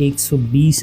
120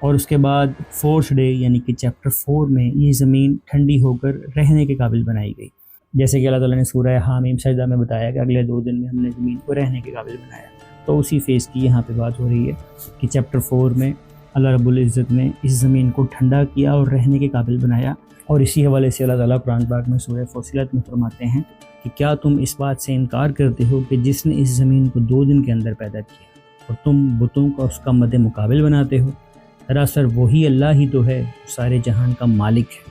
اور اس کے بعد 4th ڈے یعنی کہ چیپٹر 4 میں یہ زمین ٹھنڈی ہو کر رہنے کے قابل بنائی گئی، جیسے کہ اللہ تعالیٰ نے سورہ حامیم سجدہ میں بتایا کہ اگلے 2 دن میں ہم نے زمین کو رہنے کے قابل بنایا۔ تو اسی فیز کی یہاں پہ بات ہو رہی ہے کہ چیپٹر 4 میں اللہ رب العزت نے اس زمین کو ٹھنڈا کیا اور رہنے کے قابل بنایا۔ اور اسی حوالے سے اللہ تعالیٰ قرآن پاک میں سورہ فصلت میں فرماتے ہیں کہ کیا تم اس بات سے انکار کرتے ہو کہ جس نے اس زمین کو 2 دن کے اندر پیدا کیا اور تم بتوں کا اس کا مد مقابل بناتے ہو؟ دراصل وہی اللہ ہی تو ہے سارے جہان کا مالک ہے۔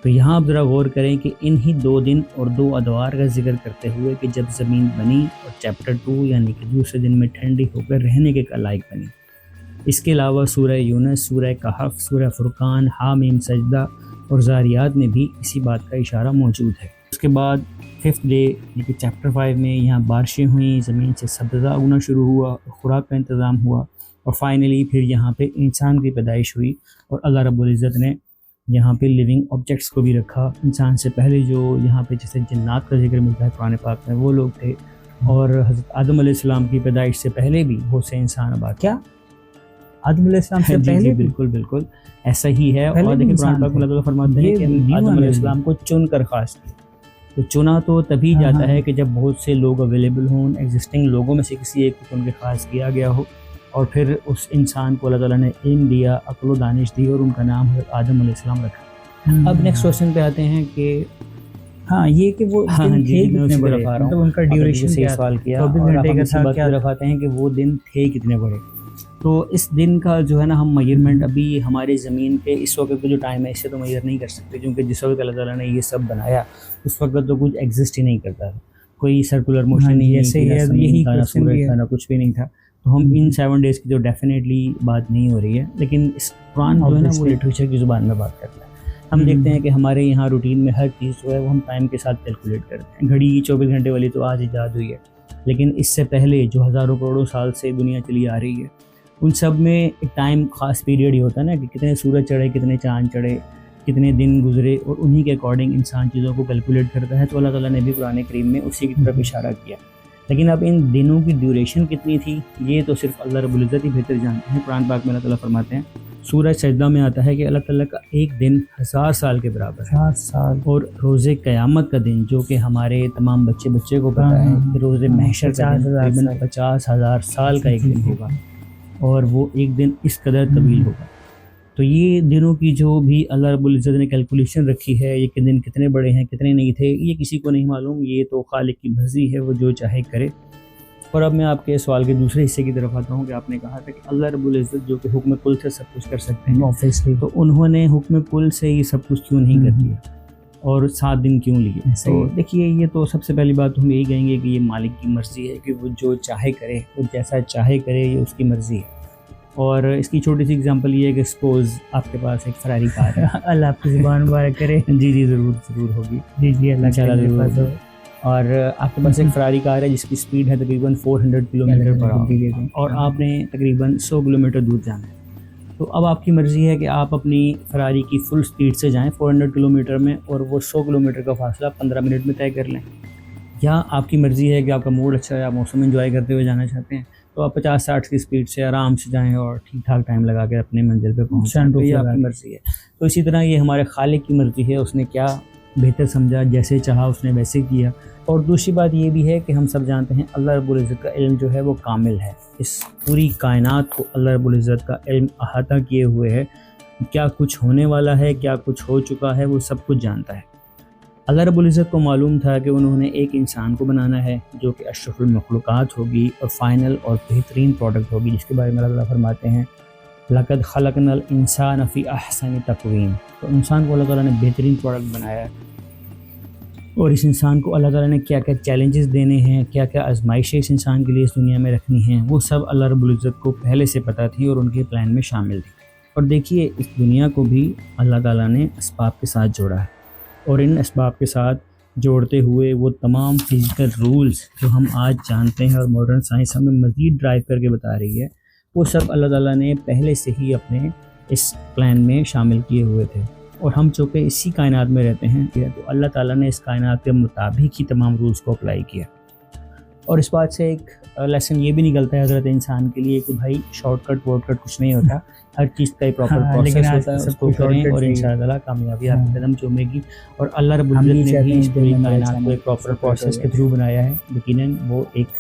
تو یہاں آپ ذرا غور کریں کہ انہی 2 دن اور 2 ادوار کا ذکر کرتے ہوئے کہ جب زمین بنی اور چیپٹر 2 یعنی کہ دوسرے دن میں ٹھنڈی ہو کر رہنے کے لائق بنی۔ اس کے علاوہ سورہ یونس، سورہ کہف، سورہ فرقان، حامیم سجدہ اور زاریات میں بھی اسی بات کا اشارہ موجود ہے۔ اس کے بعد 5th ڈے یعنی کہ چیپٹر 5 میں یہاں بارشیں ہوئیں، زمین سے سبزہ اگنا شروع ہوا، خوراک کا انتظام ہوا، اور فائنلی پھر یہاں پہ انسان کی پیدائش ہوئی۔ اور اللہ رب العزت نے یہاں پہ لیونگ آبجیکٹس کو بھی رکھا۔ انسان سے پہلے جو یہاں پہ جیسے جنات کا ذکر ملتا ہے قرآن پاک میں، وہ لوگ تھے، اور حضرت آدم علیہ السلام کی پیدائش سے پہلے بھی بہت سے انسان آباد۔ کیا آدم علیہ السلام سے پہلے؟ جی بالکل ایسا ہی ہے۔ اور دیکھیں قرآن پاک میں اللہ تعالیٰ فرماتے ہیں کہ آدم علیہ السلام کو چن کر خاص کیا۔ تو چنا تو تبھی جاتا ہے کہ جب بہت سے لوگ اویلیبل ہوں، ایگزسٹنگ لوگوں میں سے کسی ایک کو چن کے خاص کیا گیا ہو، اور پھر اس انسان کو اللہ تعالیٰ نے علم دیا، عقل و دانش دی، اور ان کا نام حضرت آدم علیہ السلام رکھا۔ اب نیکسٹ کوشچن پہ آتے ہیں کہ یہ کہ وہ کتنے بڑے، مطلب ان کا ڈیوریشن سے سوال کیا، 24 گھنٹے کا تھا، کیا طرف آتے ہیں کہ وہ دن تھے کتنے بڑے۔ تو اس دن کا جو ہے نا ہم میجرمنٹ ابھی ہمارے زمین کے اس وقت کا جو ٹائم ہے اس سے تو میجر نہیں کر سکتے، کیونکہ جس وقت اللہ تعالیٰ نے یہ سب بنایا اس وقت تو کچھ ایگزسٹ ہی نہیں کرتا تھا، کوئی سرکولر موشن نہیں ہے، یہی سورج تھا، نہ کچھ بھی نہیں تھا۔ تو ہم ان 7 ڈیز کی تو ڈیفینیٹلی بات نہیں ہو رہی ہے، لیکن اس قرآن جو ہے نا وہ لٹریچر کی زبان میں بات کرتا ہے۔ ہم دیکھتے ہیں کہ ہمارے یہاں روٹین میں ہر چیز جو ہے وہ ہم ٹائم کے ساتھ کیلکولیٹ کرتے ہیں۔ گھڑی 24 گھنٹے والی تو آج ایجاد ہوئی ہے، لیکن اس سے پہلے جو ہزاروں کروڑوں سال سے دنیا چلی آ رہی ہے ان سب میں ایک ٹائم خاص پیریڈ ہی ہوتا ہے نا، کہ کتنے سورج چڑھے، کتنے چاند چڑھے، کتنے دن گزرے، اور انہی کے اکارڈنگ انسان چیزوں کو کیلکولیٹ کرتا ہے۔ تو اللہ تعالیٰ نے بھی قرآن کریم میں اسی کی طرف اشارہ کیا، لیکن اب ان دنوں کی ڈیوریشن کتنی تھی یہ تو صرف اللہ رب العزت ہی بہتر جانتے ہیں۔ قرآن پاک میں اللہ تعالیٰ فرماتے ہیں، سورہ سجدہ میں آتا ہے کہ اللہ تعالیٰ کا ایک دن 1000 سال کے برابر ہے، 1000 سال۔ اور روز قیامت کا دن جو کہ ہمارے تمام بچے کو پتہ ہے کہ روز محشر کا دن تقریباً 50,000 سال کا ایک دن ہوگا، اور وہ ایک دن اس قدر طویل ہوگا۔ تو یہ دنوں کی جو بھی اللہ رب العزت نے کیلکولیشن رکھی ہے، یہ کہ دن کتنے بڑے ہیں کتنے نہیں تھے، یہ کسی کو نہیں معلوم، یہ تو خالق کی مرضی ہے، وہ جو چاہے کرے۔ اور اب میں آپ کے سوال کے دوسرے حصے کی طرف آتا ہوں کہ آپ نے کہا تھا کہ اللہ رب العزت جو کہ حکم کل سے سب کچھ کر سکتے ہیں، اوبویسلی تو انہوں نے حکم کل سے یہ سب کچھ کیوں نہیں کر دیا اور 7 دن کیوں لیے؟ تو دیکھیے، یہ تو سب سے پہلی بات ہم یہی کہیں گے کہ یہ مالک کی مرضی ہے کہ وہ جو چاہے کرے، وہ جیسا چاہے کرے، یہ اس کی مرضی ہے۔ اور اس کی چھوٹی سی اگزامپل یہ ہے کہ سپوز آپ کے پاس ایک فراری کار ہے اللہ آپ کی زبان مبارک کرے، جی ضرور ہوگی، جی اللہ تعالیٰ، اور آپ کے پاس ایک فراری کار ہے جس کی سپیڈ ہے تقریباً 400 کلومیٹر پر آور، اور آپ نے تقریباً 100 کلومیٹر دور جانا ہے۔ تو اب آپ کی مرضی ہے کہ آپ اپنی فراری کی فل سپیڈ سے جائیں 400 کلومیٹر میں، اور وہ 100 کلومیٹر کا فاصلہ 15 منٹ میں طے کر لیں، یا آپ کی مرضی ہے کہ آپ کا موڈ اچھا ہے، آپ موسم انجوائے کرتے ہوئے جانا چاہتے ہیں تو آپ 50-60 کی سپیڈ سے آرام سے جائیں اور ٹھیک ٹھاک ٹائم لگا کے اپنے منزل پہ پہنچیں، تو یہ آپ کی مرضی ہے۔ تو اسی طرح یہ ہمارے خالق کی مرضی ہے، اس نے کیا بہتر سمجھا، جیسے چاہا اس نے ویسے کیا۔ اور دوسری بات یہ بھی ہے کہ ہم سب جانتے ہیں اللہ رب العزت کا علم جو ہے وہ کامل ہے، اس پوری کائنات کو اللہ رب العزت کا علم احاطہ کیے ہوئے ہے، کیا کچھ ہونے والا ہے، کیا کچھ ہو چکا ہے، وہ سب کچھ جانتا ہے۔ اللہ رب العزت کو معلوم تھا کہ انہوں نے ایک انسان کو بنانا ہے جو کہ اشرف المخلوقات ہوگی اور فائنل اور بہترین پروڈکٹ ہوگی، جس کے بارے میں اللہ تعالیٰ فرماتے ہیں لقد خلقنا الانسان فی احسن تقویم۔ تو انسان کو اللہ تعالیٰ نے بہترین پروڈکٹ بنایا ہے، اور اس انسان کو اللہ تعالیٰ نے کیا کیا چیلنجز دینے ہیں، کیا کیا آزمائشیں اس انسان کے لیے اس دنیا میں رکھنی ہیں، وہ سب اللہ رب العزت کو پہلے سے پتہ تھی اور ان کے پلان میں شامل تھی۔ اور دیکھیے، اس دنیا کو بھی اللہ تعالیٰ نے اسباب کے ساتھ جوڑا ہے، اور ان اسباب کے ساتھ جوڑتے ہوئے وہ تمام فزیکل رولز جو ہم آج جانتے ہیں اور ماڈرن سائنس ہمیں مزید ڈرائیو کر کے بتا رہی ہے، وہ سب اللہ تعالیٰ نے پہلے سے ہی اپنے اس پلان میں شامل کیے ہوئے تھے۔ اور ہم چونکہ اسی کائنات میں رہتے ہیں تو اللہ تعالیٰ نے اس کائنات کے مطابق ہی تمام رولز کو اپلائی کیا۔ اور اس بات سے ایک لیسن یہ بھی نکلتا ہے حضرت انسان کے لیے کہ بھائی شارٹ کٹ وارٹ کٹ کچھ نہیں ہوتا، ہر چیز کا ایک پراپر پروسیس ہوتا ہے، اس کو کریں اور انشاءاللہ کامیابی آپ کے قدم چومے گی۔ اور اللہ رب العزت نے بھی اس پوری کائنات کو ایک پراپر پروسیس کے تھرو بنایا ہے۔ یقیناً وہ ایک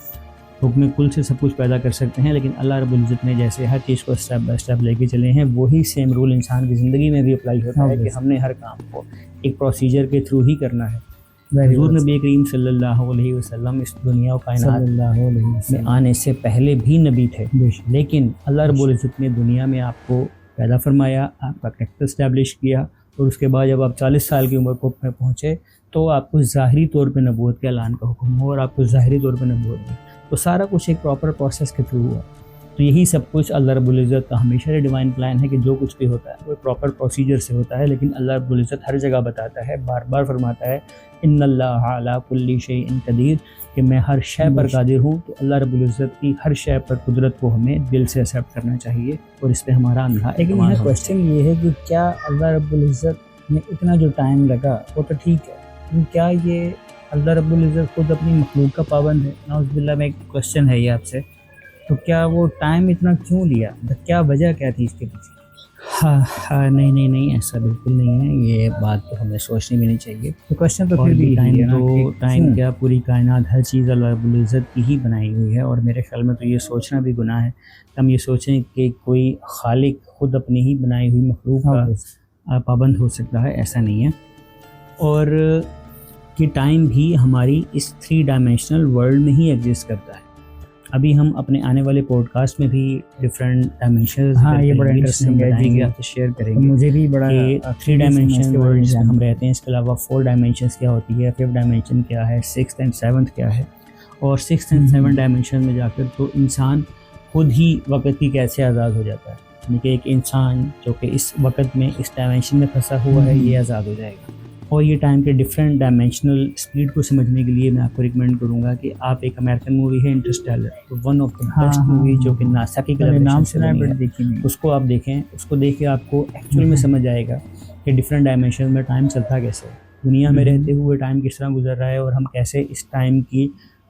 حکم کل سے سب کچھ پیدا کر سکتے ہیں، لیکن اللہ رب العزت نے جیسے ہر چیز کو اسٹیپ بائی اسٹیپ لے کے چلے ہیں، وہی سیم رول انسان کی زندگی میں بھی اپلائی ہوتا ہے کہ ہم نے ہر کام کو ایک پروسیجر کے تھرو ہی کرنا ہے۔ حضور نبی کریم صلی اللہ علیہ وسلم اس دنیا و کائنات میں آنے سے پہلے بھی نبی تھے، لیکن اللہ رب العزت نے دنیا میں آپ کو پیدا فرمایا، آپ کا کریکٹر اسٹیبلش کیا، اور اس کے بعد جب آپ 40 سال کی عمر کو پہنچے تو آپ کو ظاہری طور پہ نبوت کے اعلان کا حکم ہو اور آپ کو ظاہری طور پہ نبوت دی، تو سارا کچھ ایک پراپر پروسیس کے تھرو ہوا۔ تو یہی سب کچھ اللہ رب العزت کا ہمیشہ سے ڈیوائن پلان ہے کہ جو کچھ بھی ہوتا ہے وہ پراپر پروسیجر سے ہوتا ہے، لیکن اللہ رب العزت ہر جگہ بتاتا ہے، بار بار فرماتا ہے ان اللہ علی کل شیء قدیر، کہ میں ہر شے پر قادر ہوں۔ تو اللہ رب العزت کی ہر شے پر قدرت کو ہمیں دل سے ایکسیپٹ کرنا چاہیے اور اس پہ ہمارا اندھا لیکن یہاں کوشچن یہ ہے کہ کیا اللہ رب العزت نے اتنا جو ٹائم لگا وہ تو ٹھیک ہے، لیکن کیا یہ اللہ رب العزت خود اپنی مخلوق کا پابند ہے؟ نعوذ باللہ میں ایک کوشچن ہے یہ آپ سے، تو کیا وہ ٹائم اتنا کیوں لیا؟ کیا وجہ کیا تھی اس کے پیچھے؟ نہیں ایسا بالکل نہیں ہے، یہ بات تو ہمیں سوچنی بھی نہیں چاہیے۔ تو کوشچن تو پھر بھی ٹائم کیا، پوری کائنات ہر چیز اللہ رب العزت کی ہی بنائی ہوئی ہے، اور میرے خیال میں تو یہ سوچنا بھی گناہ ہے کہ ہم یہ سوچیں کہ کوئی خالق خود اپنی ہی بنائی ہوئی مخلوق کا پابند ہو سکتا ہے، ایسا نہیں ہے۔ اور یہ ٹائم بھی ہماری اس 3 ڈائمینشنل ورلڈ میں ہی ایگزسٹ کرتا ہے۔ ابھی ہم اپنے آنے والے پوڈ کاسٹ میں بھی ڈفرینٹ ڈائمینشنز یہ بڑا انٹرسٹنگ ہے جی آپ سے شیئر کریں گے، مجھے بھی بڑا 3 ڈائمینشن ورلڈ جس میں ہم رہتے ہیں، اس کے علاوہ 4 ڈائمینشنز کیا ہوتی ہے، 5th ڈائمینشن کیا ہے، 6th اینڈ 7th کیا ہے، اور 6th اینڈ 7th ڈائمینشن میں جا کر تو انسان خود ہی وقت کی کیسے آزاد ہو جاتا ہے، یعنی کہ ایک انسان جو کہ اس وقت میں اس ڈائمینشن میں پھنسا ہوا ہے یہ آزاد ہو جائے گا۔ اور یہ ٹائم کے ڈفرینٹ ڈائمینشنل اسپیڈ کو سمجھنے کے لیے میں آپ کو ریکمینڈ کروں گا کہ آپ ایک امریکن مووی ہے interstellar, one of the best movie جو کہ ناسا کی نام سے دیکھی، اس کو آپ دیکھیں، اس کو دیکھ کے آپ کو ایکچوئل میں سمجھ آئے گا کہ ڈفرینٹ ڈائمینشن میں ٹائم چلتا کیسے ہے، دنیا میں رہتے ہوئے ٹائم کس طرح گزر رہا ہے، اور ہم کیسے اس ٹائم کی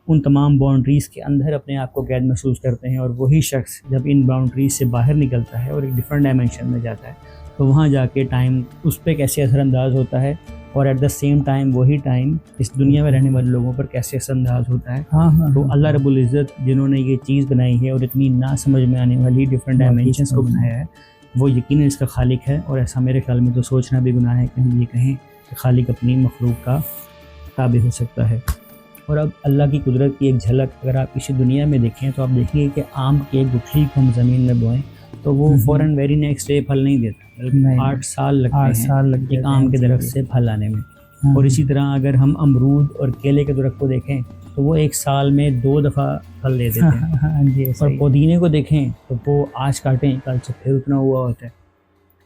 ان تمام باؤنڈریز کے اندر اپنے آپ کو قید محسوس کرتے ہیں، اور وہی شخص جب ان باؤنڈریز سے باہر نکلتا ہے اور ایک ڈفرینٹ ڈائمینشن میں جاتا ہے تو وہاں جا کے ٹائم اس پہ کیسے اثر انداز ہوتا ہے، اور ایٹ دا سیم ٹائم وہی ٹائم اس دنیا میں رہنے والے لوگوں پر کیسے اثر انداز ہوتا ہے۔ تو اللہ رب العزت جنہوں نے یہ چیز بنائی ہے اور اتنی نہ سمجھ میں آنے والی ڈفرینٹ ڈائمینشنس کو بنایا ہے، وہ یقیناً اس کا خالق ہے، اور ایسا میرے خیال میں تو سوچنا بھی گناہ ہے کہ ہم یہ کہیں کہ خالق اپنی مخلوق کا تابع ہو سکتا ہے۔ اور اب اللہ کی قدرت کی ایک جھلک اگر آپ اسی دنیا میں دیکھیں تو آپ دیکھیں گے کہ آم کی ایک گٹھلی کو ہم زمین میں بوئیں تو وہ فوراً ویری نیکسٹ ڈے پھل نہیں دیتا، بلکہ 8 سال لگتے ہیں ایک آم کے درخت سے پھل آنے میں۔ اور اسی طرح اگر ہم امرود اور کیلے کے درخت کو دیکھیں تو وہ 1 سال میں 2 دفعہ پھل دے دیتے ہیں، اور پودینے کو دیکھیں تو وہ آج کاٹیں کل سے پھر اتنا ہوا ہوتا ہے۔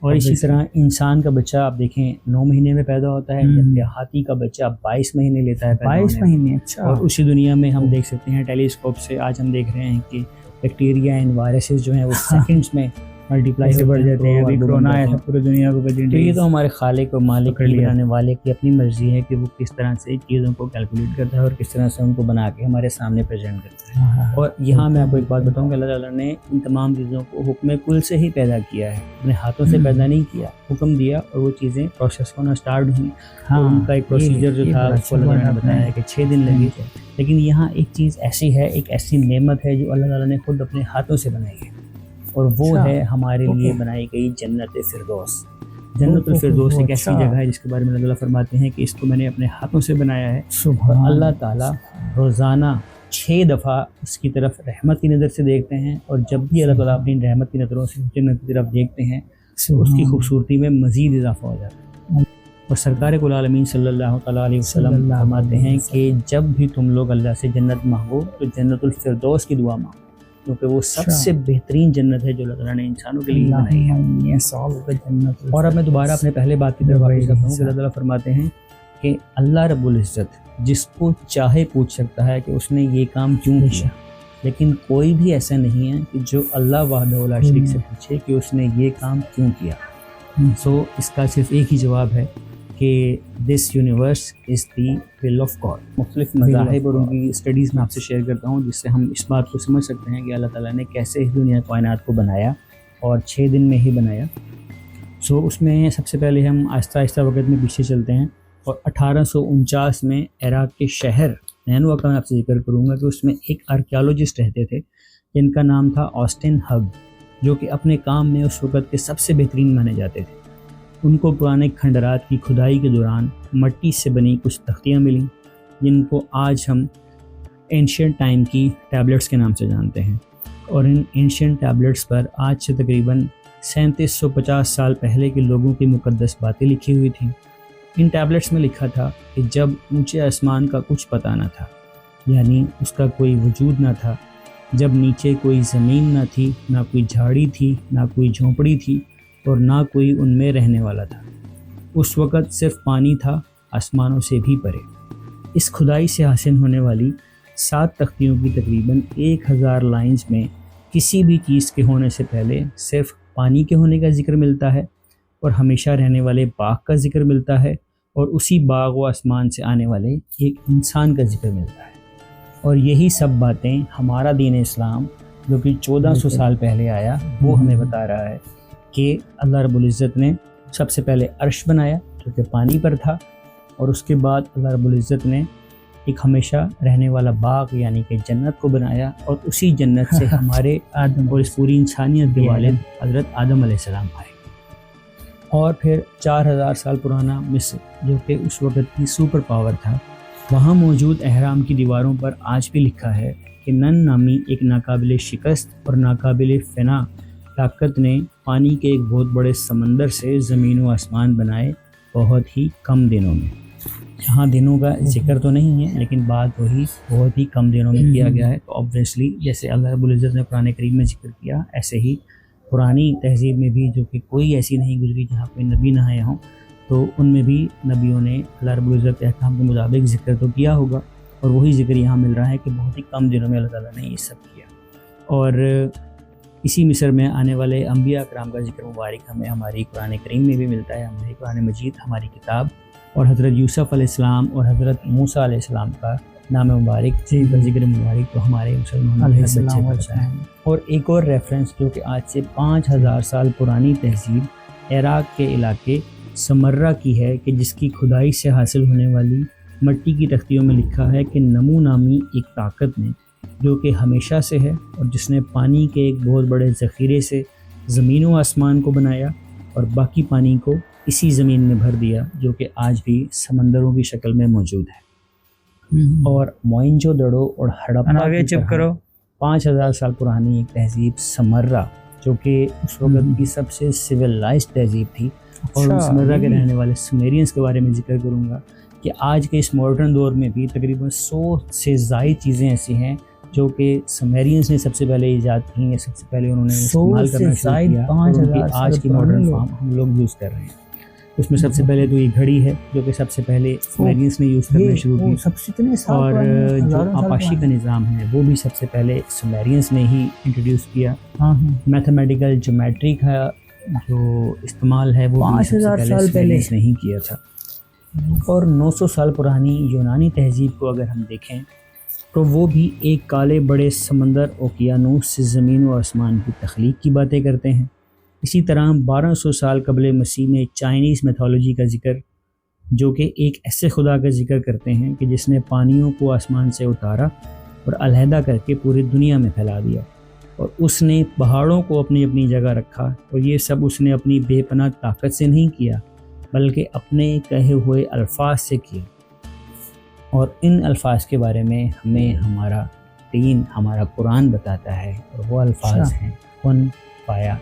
اور اسی طرح انسان کا بچہ آپ دیکھیں 9 مہینے میں پیدا ہوتا ہے، جبکہ ہاتھی کا بچہ 22 مہینے لیتا ہے، 22 مہینے۔ اچھا۔ اور اسی دنیا میں ہم دیکھ سکتے ہیں ٹیلیسکوپ سے، آج ہم دیکھ رہے ہیں کہ بیکٹیریا اینڈ وائرسز جو ہیں وہ سیکنڈز میں ملٹیپلائی سے بڑھ جاتے ہیں۔ ابھی کرونا آیا تھا پورے دنیا کو، تو یہ تو ہمارے خالق اور مالک کی بنانے والے کی اپنی مرضی ہے کہ وہ کس طرح سے چیزوں کو کیلکولیٹ کرتا ہے اور کس طرح سے ان کو بنا کے ہمارے سامنے پریزنٹ کرتا ہے۔ اور یہاں میں آپ کو ایک بات بتاؤں کہ اللہ تعالیٰ نے ان تمام چیزوں کو حکم کل سے ہی پیدا کیا ہے، اپنے ہاتھوں سے پیدا نہیں کیا، حکم دیا اور وہ چیزیں پروسیس ہونا اسٹارٹ ہوئی۔ ان کا ایک پروسیجر جو تھا اس کو اللہ تعالیٰ نے بتایا ہے کہ 6 دن لگے تھے، لیکن یہاں ایک چیز ایسی ہے، ایک ایسی نعمت ہے جو اللہ تعالیٰ نے خود اپنے ہاتھوں سے بنائی ہے، اور وہ ہے ہمارے لیے بنائی گئی جنت فردوس۔ جنت الفردوس ایک ایسی جگہ ہے جس کے بارے میں اللہ تعالیٰ فرماتے ہیں کہ اس کو میں نے اپنے ہاتھوں سے بنایا ہے۔ اور اللہ تعالیٰ روزانہ 6 دفعہ اس کی طرف رحمت کی نظر سے دیکھتے ہیں، اور جب بھی اللہ تعالیٰ اپنی رحمت کی نظروں سے جنت کی طرف دیکھتے ہیں تو اس کی خوبصورتی میں مزید اضافہ ہو جاتا ہے۔ اور سرکار کل عالمین صلی اللہ تعالیٰ علیہ وسلم فرماتے ہیں کہ جب بھی تم لوگ اللہ سے جنت مانگو تو جنت الفردوس کی دعا مانگو، کیونکہ وہ سب سے بہترین جنت ہے جو اللہ تعالیٰ نے انسانوں کے لیے بنائی ہے۔ اور اب میں دوبارہ اپنے پہلے بات کی طرف واپس کرتا ہوں کہ اللہ تعالیٰ فرماتے ہیں کہ اللہ رب العزت جس کو چاہے پوچھ سکتا ہے کہ اس نے یہ کام کیوں کیا، لیکن کوئی بھی ایسا نہیں ہے کہ جو اللہ وحدہ لا شریک سے پوچھے کہ اس نے یہ کام کیوں کیا۔ سو اس کا صرف ایک ہی جواب ہے کہ this universe is the will of God. مختلف مذاہب اور ان کی اسٹڈیز میں آپ سے شیئر کرتا ہوں جس سے ہم اس بات کو سمجھ سکتے ہیں کہ اللہ تعالیٰ نے کیسے اس دنیا کائنات کو بنایا اور 6 دن میں ہی بنایا. سو اس میں سب سے پہلے ہم آہستہ آہستہ وقت میں پیچھے چلتے ہیں اور 1849 میں عراق کے شہر نینوا کا میں آپ سے ذکر کروں گا کہ اس میں ایک آرکیالوجسٹ رہتے تھے جن کا نام تھا آسٹن ہگ، جو کہ اپنے کام میں اس وقت کے سب سے بہترین مانے جاتے تھے. ان کو پرانے کھنڈرات کی کھدائی کے دوران مٹی سے بنی کچھ تختیاں ملیں جن کو آج ہم اینشینٹ ٹائم کی ٹیبلٹس کے نام سے جانتے ہیں. اور ان اینشینٹ ٹیبلٹس پر آج سے تقریباً 3750 سال پہلے کے لوگوں کی مقدس باتیں لکھی ہوئی تھیں. ان ٹیبلٹس میں لکھا تھا کہ جب اونچے آسمان کا کچھ پتہ نہ تھا، یعنی اس کا کوئی وجود نہ تھا، جب نیچے کوئی زمین نہ تھی، نہ کوئی جھاڑی تھی، نہ کوئی جھونپڑی تھی اور نہ کوئی ان میں رہنے والا تھا، اس وقت صرف پانی تھا آسمانوں سے بھی پرے. اس کھدائی سے حاصل ہونے والی 7 تختیوں کی تقریباً 1000 لائنز میں کسی بھی چیز کے ہونے سے پہلے صرف پانی کے ہونے کا ذکر ملتا ہے اور ہمیشہ رہنے والے باغ کا ذکر ملتا ہے اور اسی باغ و آسمان سے آنے والے ایک انسان کا ذکر ملتا ہے. اور یہی سب باتیں ہمارا دین اسلام جو کہ 1400 سال پہلے آیا وہ ہمیں بتا رہا ہے کہ اللہ رب العزت نے سب سے پہلے عرش بنایا جو کہ پانی پر تھا، اور اس کے بعد اللہ رب العزت نے ایک ہمیشہ رہنے والا باغ یعنی کہ جنت کو بنایا، اور اسی جنت سے ہمارے آدم اور اس پوری انسانیت کے والد حضرت آدم علیہ السلام آئے. اور پھر 4000 سال پرانا مصر جو کہ اس وقت کی سپر پاور تھا، وہاں موجود احرام کی دیواروں پر آج بھی لکھا ہے کہ نن نامی ایک ناقابل شکست اور ناقابل فنا طاقت نے پانی کے ایک بہت بڑے سمندر سے زمین و آسمان بنائے بہت ہی کم دنوں میں. یہاں دنوں کا ذکر تو نہیں ہے لیکن بات وہی بہت ہی کم دنوں میں کیا گیا ہے. تو آبویسلی جیسے اللہ رب العزت نے قرآن کریم میں ذکر کیا، ایسے ہی پرانی تہذیب میں بھی جو کہ کوئی ایسی نہیں گزری جہاں کوئی نبی نہ آئے ہوں، تو ان میں بھی نبیوں نے اللہ رب العزت کے احکام کے مطابق ذکر تو کیا ہوگا، اور وہی ذکر یہاں مل رہا ہے کہ بہت ہی کم دنوں میں اللہ تعالیٰ نے یہ سب کیا. اور اسی مصر میں آنے والے انبیاء کرام کا ذکر مبارک ہمیں ہماری قرآن کریم میں بھی ملتا ہے. ہماری قرآن مجید ہماری کتاب، اور حضرت یوسف علیہ السلام اور حضرت موسیٰ علیہ السلام کا نام مبارک کا ذکر مبارک تو ہمارے مسلمانوں کے بچے پڑھتا ہے. اور ایک اور ریفرنس جو کہ آج سے 5000 سال پرانی تہذیب عراق کے علاقے سمرہ کی ہے کہ جس کی کھدائی سے حاصل ہونے والی مٹی کی تختیوں میں لکھا ہے کہ نمو نامی ایک طاقت نے جو کہ ہمیشہ سے ہے اور جس نے پانی کے ایک بہت بڑے ذخیرے سے زمین و آسمان کو بنایا اور باقی پانی کو اسی زمین میں بھر دیا جو کہ آج بھی سمندروں کی شکل میں موجود ہے. اور موئنجو دڑو اور ہڑپا 5000 سال پرانی ایک تہذیب سمرہ جو کہ اس وقت کی سب سے سویلائزڈ تہذیب تھی. اور ان سمرہ کے رہنے والے سمیرینز کے بارے میں ذکر کروں گا کہ آج کے اس ماڈرن دور میں بھی تقریباً 100 سے زائد چیزیں ایسی ہیں جو کہ سمیرینز نے سب سے پہلے ایجاد کی ہیں، سب سے پہلے انہوں نے استعمال کرنا شروع کیا اور آج کی ماڈرن فارم ہم لوگ یوز کر رہے ہیں. اس میں سب سے پہلے تو یہ گھڑی ہے جو کہ سب سے پہلے سمیرینز نے یوز کرنا شروع کی، اور جو آپاشی کا نظام ہے وہ بھی سب سے پہلے سمیرینز نے ہی انٹروڈیوس کیا. میتھمیٹیکل جیومیٹری کا جو استعمال ہے وہ بھی سب سے پہلے اس نے ہی کیا تھا. اور 900 سال پرانی یونانی تہذیب کو اگر ہم دیکھیں تو وہ بھی ایک کالے بڑے سمندر اوقیانوس سے زمین و آسمان کی تخلیق کی باتیں کرتے ہیں. اسی طرح 1200 سال قبل مسیح میں چائنیز میتھولوجی کا ذکر جو کہ ایک ایسے خدا کا ذکر کرتے ہیں کہ جس نے پانیوں کو آسمان سے اتارا اور علیحدہ کر کے پوری دنیا میں پھیلا دیا، اور اس نے پہاڑوں کو اپنی اپنی جگہ رکھا، اور یہ سب اس نے اپنی بے پناہ طاقت سے نہیں کیا بلکہ اپنے کہے ہوئے الفاظ سے کیا. اور ان الفاظ کے بارے میں ہمیں ہمارا دین ہمارا قرآن بتاتا ہے، اور وہ الفاظ ہیں کن پایا.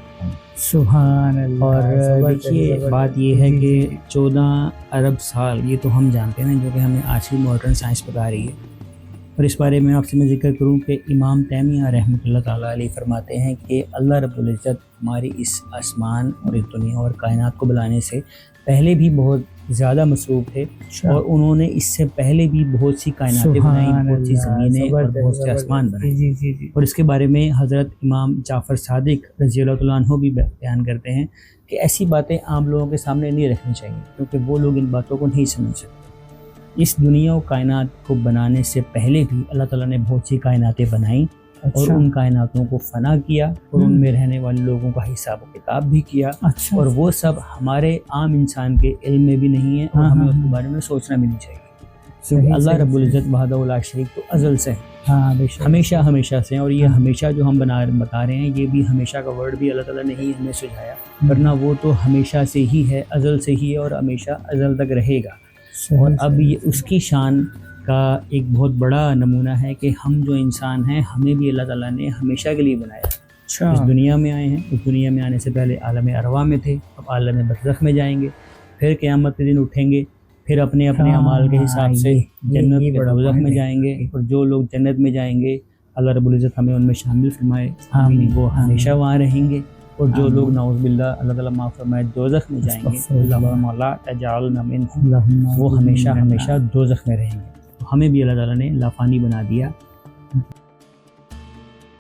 سبحان اللہ. اور دیکھیے بات یہ ہے کہ 14 ارب سال یہ تو ہم جانتے ہیں جو کہ ہمیں آج کی ماڈرن سائنس بتا رہی ہے. اور اس بارے میں آپ سے میں ذکر کروں کہ امام تیمیہ رحمۃ اللہ تعالیٰ علیہ فرماتے ہیں کہ اللہ رب العزت ہماری اس آسمان اور اس دنیا اور کائنات کو بلانے سے پہلے بھی بہت زیادہ مصروف تھے اور انہوں نے اس سے پہلے بھی بہت سی کائناتیں بنائی، بہت سی زمینیں اور بہت سے آسمان بنائے. جی جی جی اور اس کے بارے میں حضرت امام جعفر صادق رضی اللہ تعالیٰ عنہ بھی بیان کرتے ہیں کہ ایسی باتیں عام لوگوں کے سامنے نہیں رکھنی چاہیے، کیونکہ وہ لوگ ان باتوں کو نہیں سمجھ سکتے. اس دنیا و کائنات کو بنانے سے پہلے بھی اللہ تعالیٰ نے بہت سی کائناتیں بنائیں اور ان کائناتوں کو فنا کیا اور ان میں رہنے والے لوگوں کا حساب و کتاب بھی کیا. اور وہ سب ہمارے عام انسان کے علم میں بھی نہیں ہے اور ہمیں اس کے بارے میں سوچنا بھی نہیں چاہیے، کیونکہ اللہ رب العزت وحدہ لا شریک تو ازل سے ہے، ہمیشہ سے. اور یہ ہمیشہ جو ہم بتا رہے ہیں یہ بھی ہمیشہ کا ورڈ بھی اللہ تعالیٰ نے ہی ہمیں سجھایا، ورنہ وہ تو ہمیشہ سے ہی ہے، ازل سے ہی ہے اور ہمیشہ ازل تک رہے گا. اور اب یہ اس کی شان کا ایک بہت بڑا نمونہ ہے کہ ہم جو انسان ہیں ہمیں بھی اللہ تعالیٰ نے ہمیشہ کے لیے بنایا. اس دنیا میں آئے ہیں، اس دنیا میں آنے سے پہلے عالم ارواح میں تھے، اب عالم برزخ میں جائیں گے، پھر قیامت کے دن اٹھیں گے، پھر اپنے اعمال کے حساب سے جنت کے دوزخ میں جائیں گے. اور جو لوگ جنت میں جائیں گے اللہ رب العزت ہمیں ان میں شامل فرمائے، وہ ہمیشہ وہاں رہیں گے. اور جو لوگ نعوذ باللہ اللہ تعالیٰ معاف فرمائے دوزخ میں جائیں گے، اللہم لا تجعلنا منہم، وہ ہمیشہ دوزخ میں رہیں گے. ہمیں بھی اللہ تعالیٰ نے لافانی بنا دیا